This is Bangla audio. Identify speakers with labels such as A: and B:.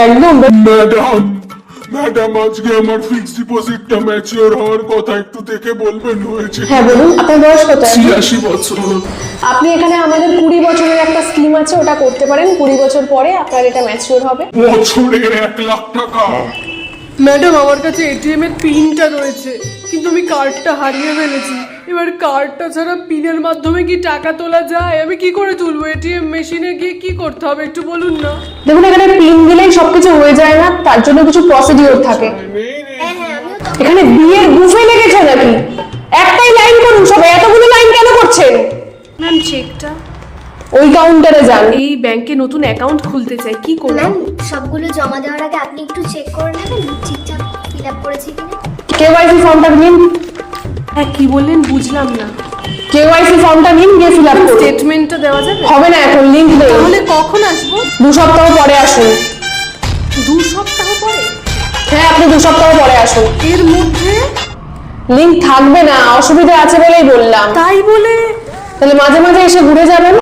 A: একদম।
B: ম্যাডাম আজকে আমার ফিক্সড ডিপোজিটটা ম্যাচিওর হওয়ার কথা, একটু দেখে বলবেন হয়েছে?
A: হ্যাঁ বলুন, আপনার বয়স কত?
B: 86 বছর।
A: আপনি এখানে আমাদের 20 বছরের একটা স্কিম আছে, ওটা করতে পারেন। 20 বছর পরে আপনার এটা ম্যাচিওর হবে।
B: বছরে 1 লাখ টাকা?
C: ম্যাডাম আমার কাছে এটিএম এর পিনটা রয়েছে, কিন্তু আমি কার্ডটা হারিয়ে ফেলেছি। এবার কার্ডটা ছাড়া পিনের মাধ্যমে কি টাকা তোলা যায়? আমি কি করে তুলবো? এটিএম মেশিনে গিয়ে কি করতে হবে একটু বলুন না।
A: দেখুন, এখানে পিন দিলেই সবকিছু হয়ে যায় না, তার জন্য কিছু প্রসিডিওর থাকে। এখানে বিয়ের বুফে লেগেছে নাকি? একটাই লাইন করুন সবাই, এতগুলো লাইন কেন করছেন?
C: ম্যাম চেকটা
A: ওই কাউন্টারে যান।
C: এই ব্যাংকে নতুন অ্যাকাউন্ট খুলতে চাই, কি করব?
D: ম্যাম সবগুলো জমা দেওয়ার আগে আপনি একটু চেক করে নেবেন ঠিকঠাক ফিল আপ করেছে কিনা।
A: কেওয়াইসি ফর্মটা নিন।
C: হ্যাঁ কি বললেন বুঝলাম না।
A: কেওয়াইসি ফর্মটা নিন, গিয়ে ফিল আপ করুন।
C: স্টেটমেন্টটা দেওয়া যাবে?
A: হবে না, এখন লিংক দেন।
C: তাহলে কখন আসবো?
A: 2 সপ্তাহ পরে আসুন।
C: 2 সপ্তাহ পরে?
A: হ্যাঁ, আপনি 2 সপ্তাহ পরে আসুন।
C: এর মধ্যে
A: লিংক থাকবে না, অসুবিধা আছে বলেই বললাম।
C: তাই বলে
A: তাহলে মাঝে মাঝে এসে ঘুরে যাবেন।